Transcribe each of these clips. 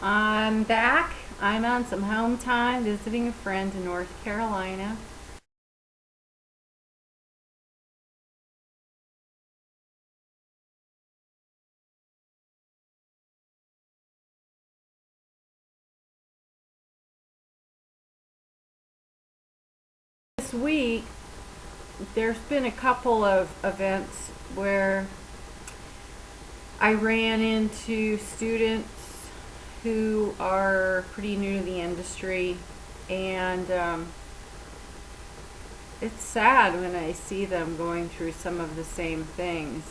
I'm back. I'm on some home time visiting a friend in North Carolina. This week, there's been a couple of events where I ran into students who are pretty new to the industry, and it's sad when I see them going through some of the same things.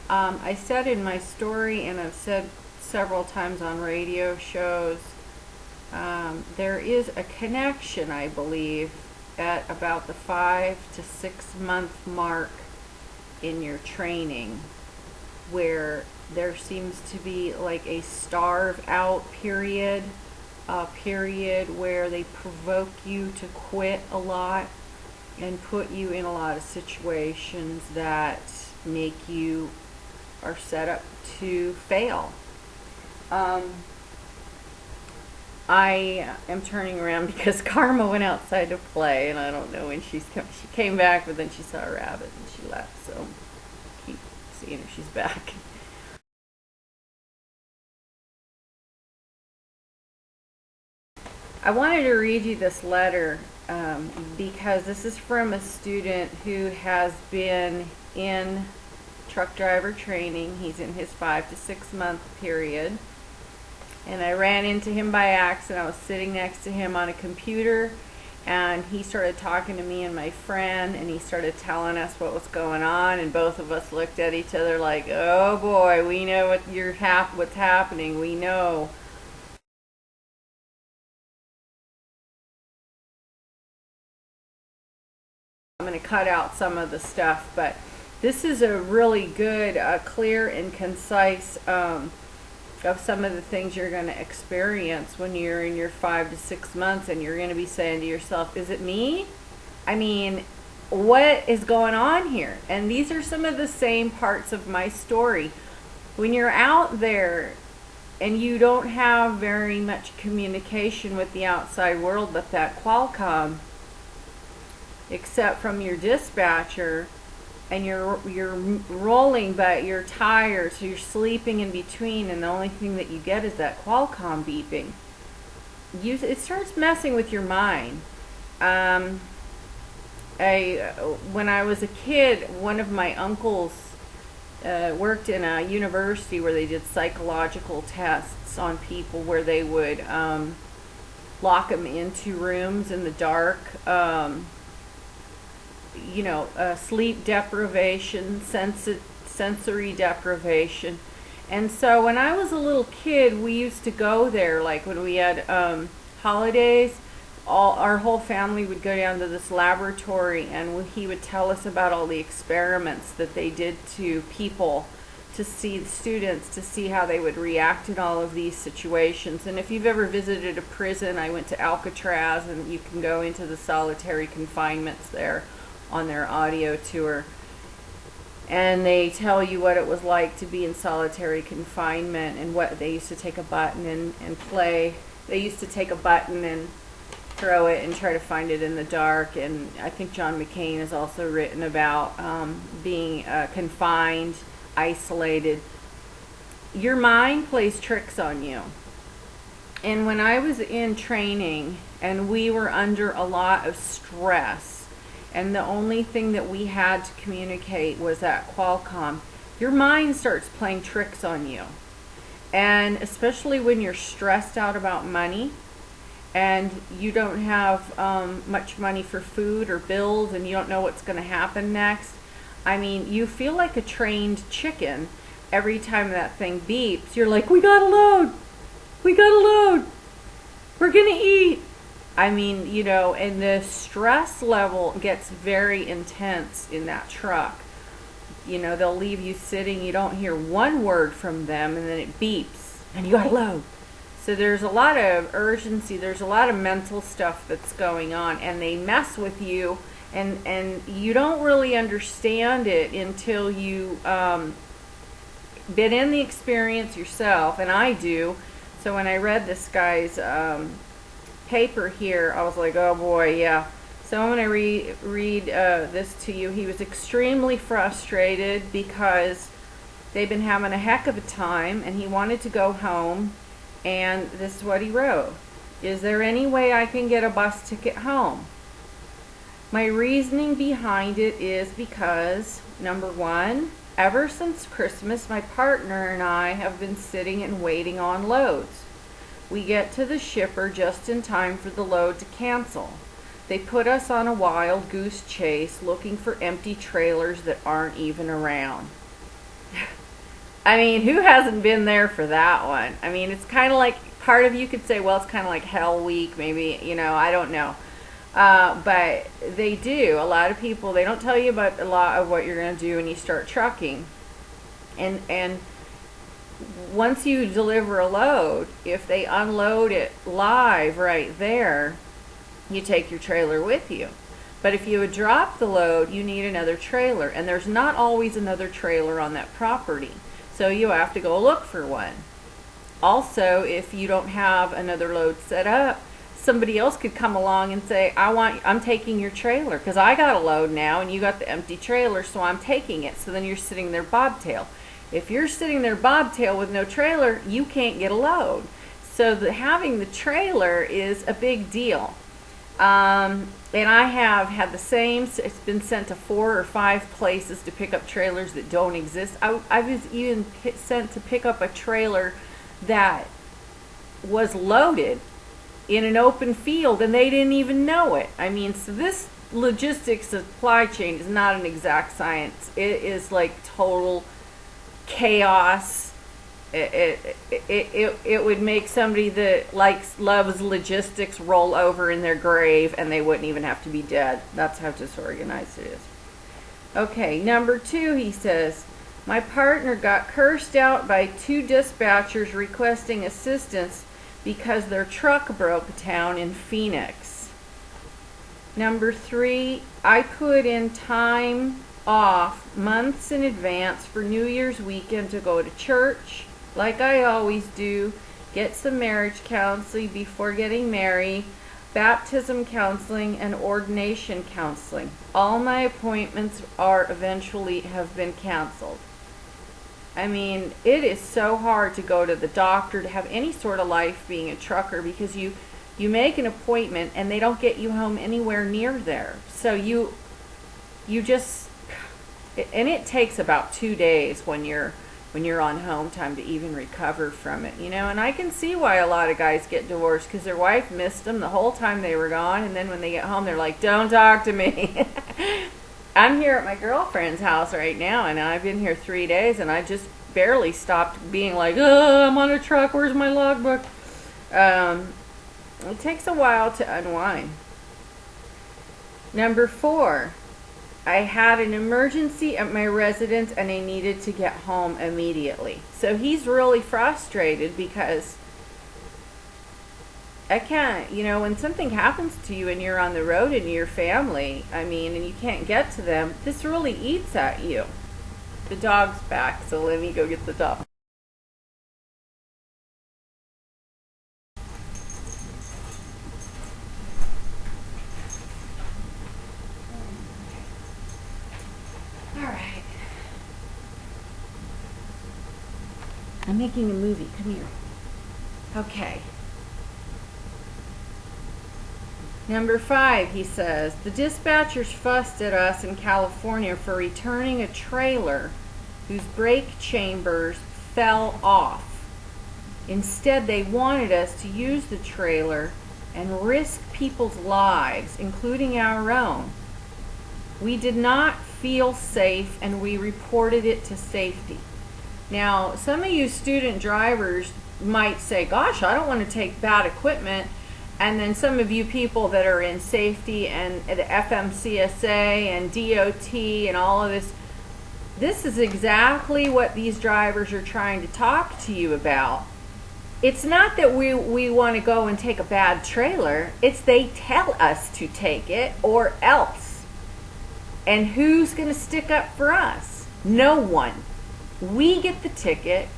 I said in my story, and I've said several times on radio shows, there is a connection, I believe, at about the 5 to 6 month mark in your training, where there seems to be like a starve out period, a period where they provoke you to quit a lot and put you in a lot of situations that make you are set up to fail. Um, I am turning around because Karma went outside to play, and I don't know when she's come. She came back, but then she saw a rabbit and she left. So keep seeing if she's back. I wanted to read you this letter because this is from a student who has been in truck driver training. He's in his 5 to 6 month period. And I ran into him by accident. I was sitting next to him on a computer, and he started talking to me and my friend, and he started telling us what was going on, and both of us looked at each other like, oh boy, we know what's happening. We know. I'm going to cut out some of the stuff, but this is a really good, clear and concise of some of the things you're going to experience when you're in your 5 to 6 months, and you're going to be saying to yourself, is it me? I mean, what is going on here? And these are some of the same parts of my story. When you're out there and you don't have very much communication with the outside world but that Qualcomm, except from your dispatcher, and you're rolling but you're tired, so you're sleeping in between, and the only thing that you get is that Qualcomm beeping. It starts messing with your mind. When I was a kid, one of my uncles worked in a university where they did psychological tests on people, where they would lock them into rooms in the dark. Sleep deprivation, sensory deprivation. And so when I was a little kid, we used to go there, like when we had holidays, our whole family would go down to this laboratory, and he would tell us about all the experiments that they did to people, to see the students, to see how they would react in all of these situations. And if you've ever visited a prison, I went to Alcatraz, and you can go into the solitary confinements there on their audio tour, and they tell you what it was like to be in solitary confinement, and what they used to take a button and play. They used to take a button and throw it and try to find it in the dark. And I think John McCain has also written about being confined, isolated. Your mind plays tricks on you. And when I was in training and we were under a lot of stress, and the only thing that we had to communicate was that Qualcomm, your mind starts playing tricks on you. And especially when you're stressed out about money, and you don't have much money for food or bills, and you don't know what's going to happen next. I mean, you feel like a trained chicken every time that thing beeps. You're like, we gotta load, we're gonna eat. I mean, and the stress level gets very intense in that truck. They'll leave you sitting, you don't hear one word from them, and then it beeps, and you gotta load. So there's a lot of urgency, there's a lot of mental stuff that's going on, and they mess with you, and you don't really understand it until you been in the experience yourself, and I do. So when I read this guy's paper here, I was like, oh boy, yeah. So I'm going to read this to you. He was extremely frustrated because they've been having a heck of a time, and he wanted to go home, and this is what he wrote. Is there any way I can get a bus ticket home? My reasoning behind it is because, number one, ever since Christmas, my partner and I have been sitting and waiting on loads. We get to the shipper just in time for the load to cancel. They put us on a wild goose chase looking for empty trailers that aren't even around. I mean, who hasn't been there for that one? I mean, it's kind of like, part of you could say, well, it's kind of like Hell Week, maybe, you know, I don't know. But they do. A lot of people, they don't tell you about a lot of what you're going to do when you start trucking. And once you deliver a load, if they unload it live right there, you take your trailer with you. But if you would drop the load, you need another trailer, and there's not always another trailer on that property, so you have to go look for one. Also, if you don't have another load set up, somebody else could come along and say, I'm taking your trailer because I got a load now and you got the empty trailer, so I'm taking it. So then you're sitting there bobtail. If you're sitting there bobtail with no trailer, you can't get a load. So having the trailer is a big deal. And I have had the same. It's been sent to 4 or 5 places to pick up trailers that don't exist. I was even sent to pick up a trailer that was loaded in an open field and they didn't even know it. I mean, so this logistics supply chain is not an exact science. It is like total chaos. It would make somebody that loves logistics roll over in their grave, and they wouldn't even have to be dead. That's how disorganized it is. Okay, number 2, he says, my partner got cursed out by 2 dispatchers requesting assistance because their truck broke down in Phoenix. Number 3, I put in time off months in advance for New Year's weekend to go to church, like I always do, get some marriage counseling before getting married, baptism counseling, and ordination counseling. All my appointments eventually have been canceled. I mean, it is so hard to go to the doctor, to have any sort of life being a trucker, because you make an appointment and they don't get you home anywhere near there. So you just, and it takes about 2 days when you're on home time to even recover from it, you know. And I can see why a lot of guys get divorced, because their wife missed them the whole time they were gone, and then when they get home they're like, don't talk to me. I'm here at my girlfriend's house right now, and I've been here 3 days, and I just barely stopped being like, oh, I'm on a truck, where's my logbook? It takes a while to unwind. Number 4, I had an emergency at my residence and I needed to get home immediately. So he's really frustrated because I can't, you know, when something happens to you and you're on the road and your family, I mean, and you can't get to them, this really eats at you. The dog's back, so let me go get the dog. I'm making a movie. Come here. Okay. Number 5, he says, the dispatchers fussed at us in California for returning a trailer whose brake chambers fell off. Instead, they wanted us to use the trailer and risk people's lives, including our own. We did not feel safe, and we reported it to safety. Now, some of you student drivers might say, gosh, I don't want to take bad equipment. And then some of you people that are in safety and the FMCSA and DOT and all of this is exactly what these drivers are trying to talk to you about. It's not that we want to go and take a bad trailer. It's they tell us to take it or else. And who's going to stick up for us? No one. We get the ticket,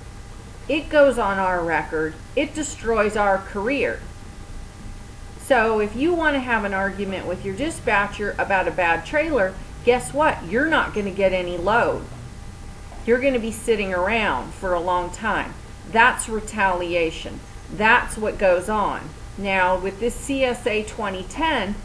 it goes on our record, it destroys our career. So if you want to have an argument with your dispatcher about a bad trailer, guess what? You're not going to get any load. You're going to be sitting around for a long time. That's retaliation. That's what goes on. Now, with this CSA 2010,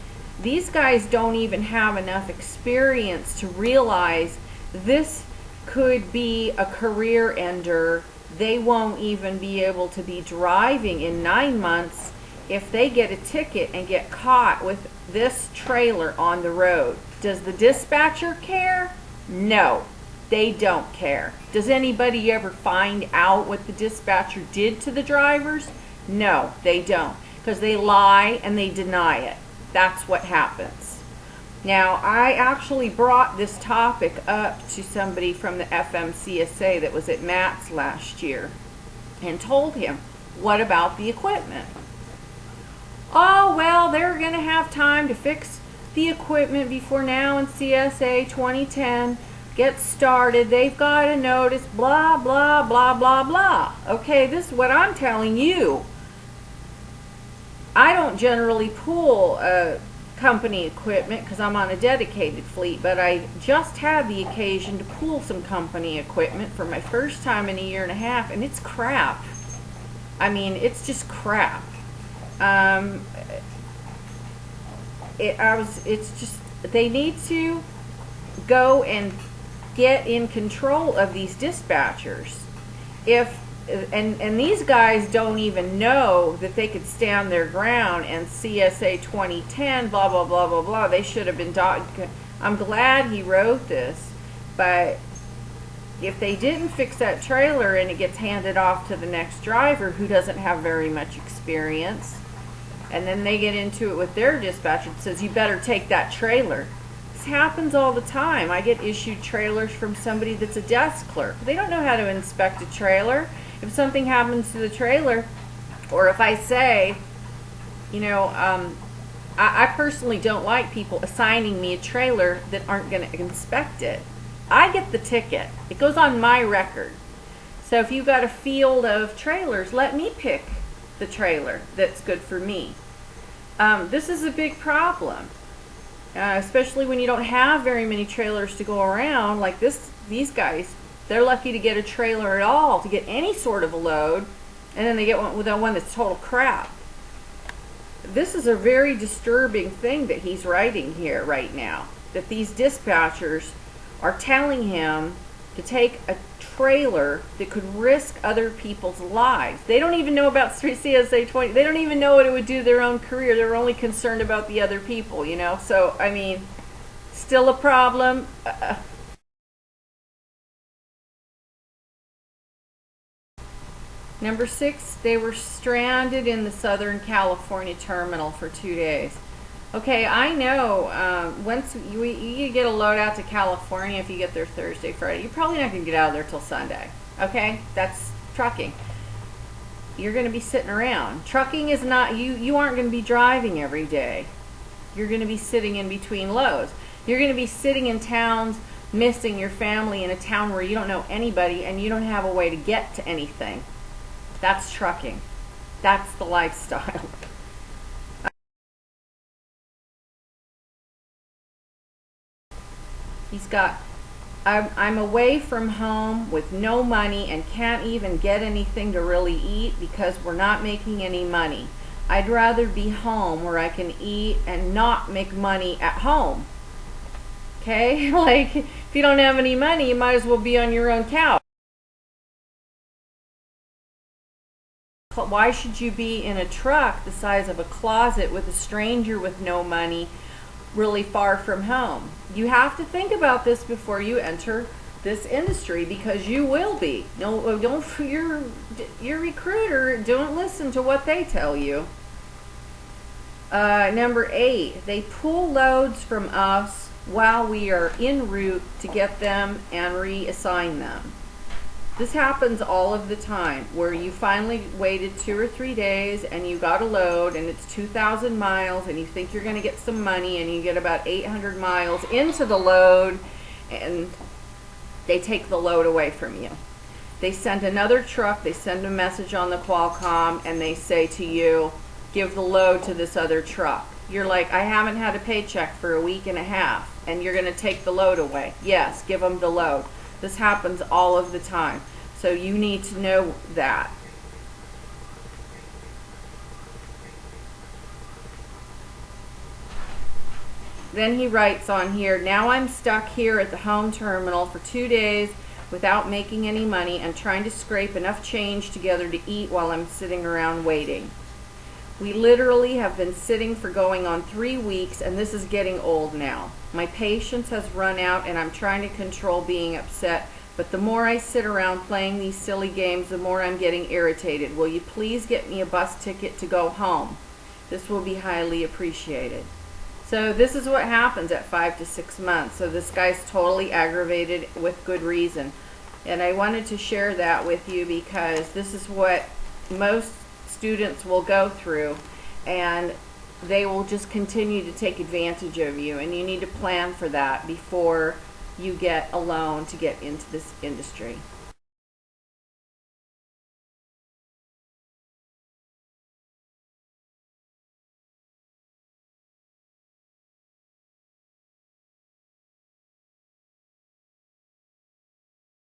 these guys don't even have enough experience to realize this could be a career ender. They won't even be able to be driving in 9 months if they get a ticket and get caught with this trailer on the road. Does the dispatcher care? No, they don't care. Does anybody ever find out what the dispatcher did to the drivers? No, they don't, because they lie and they deny it. That's what happens. Now, I actually brought this topic up to somebody from the FMCSA that was at Matt's last year and told him, what about the equipment? Oh, well, they're going to have time to fix the equipment before now in CSA 2010 gets started. They've got a notice, blah, blah, blah, blah, blah. Okay, this is what I'm telling you. I don't generally pool company equipment because I'm on a dedicated fleet, but I just had the occasion to pool some company equipment for my first time in a year and a half, and it's crap. I mean, it's just crap. It's just, they need to go and get in control of these dispatchers. And these guys don't even know that they could stand their ground and CSA 2010, blah, blah, blah, blah, blah. They should have been I'm glad he wrote this, but if they didn't fix that trailer and it gets handed off to the next driver who doesn't have very much experience, and then they get into it with their dispatcher that says, you better take that trailer. This happens all the time. I get issued trailers from somebody that's a desk clerk. They don't know how to inspect a trailer. If something happens to the trailer, or if I say, you know, I personally don't like people assigning me a trailer that aren't going to inspect it. I get the ticket. It goes on my record. So if you've got a field of trailers, let me pick the trailer that's good for me. This is a big problem, especially when you don't have very many trailers to go around. Like these guys, they're lucky to get a trailer at all, to get any sort of a load, and then they get one that's total crap. This is a very disturbing thing that he's writing here right now, that these dispatchers are telling him to take a trailer that could risk other people's lives. They don't even know about CSA 20. They don't even know what it would do to their own career. They're only concerned about the other people, you know. So, I mean, still a problem. Number 6, they were stranded in the Southern California terminal for 2 days. Okay, I know once you get a load out to California, if you get there Thursday, Friday, you're probably not going to get out of there till Sunday. Okay, that's trucking. You're going to be sitting around. Trucking is not, you aren't going to be driving every day. You're going to be sitting in between loads. You're going to be sitting in towns, missing your family in a town where you don't know anybody and you don't have a way to get to anything. That's trucking. That's the lifestyle. He's got, I'm away from home with no money and can't even get anything to really eat because we're not making any money. I'd rather be home where I can eat and not make money at home. Okay? Like, if you don't have any money, you might as well be on your own couch. Why should you be in a truck the size of a closet with a stranger with no money really far from home? You have to think about this before you enter this industry, because you will be. No, don't your recruiter, don't listen to what they tell you. Number 8, they pull loads from us while we are en route to get them and reassign them. This happens all of the time, where you finally waited 2 or 3 days and you got a load and it's 2,000 miles and you think you're going to get some money, and you get about 800 miles into the load and they take the load away from you. They send another truck, they send a message on the Qualcomm, and they say to you, give the load to this other truck. You're like, I haven't had a paycheck for a week and a half, and you're going to take the load away. Yes, give them the load. This happens all of the time. So you need to know that. Then he writes on here, now I'm stuck here at the home terminal for 2 days without making any money and trying to scrape enough change together to eat while I'm sitting around waiting. We literally have been sitting for going on 3 weeks, and this is getting old now. My patience has run out and I'm trying to control being upset, but the more I sit around playing these silly games, the more I'm getting irritated. Will you please get me a bus ticket to go home? This will be highly appreciated. So this is what happens at 5 to 6 months. So this guy's totally aggravated with good reason. And I wanted to share that with you because this is what most students will go through, and they will just continue to take advantage of you, and you need to plan for that before you get a loan to get into this industry.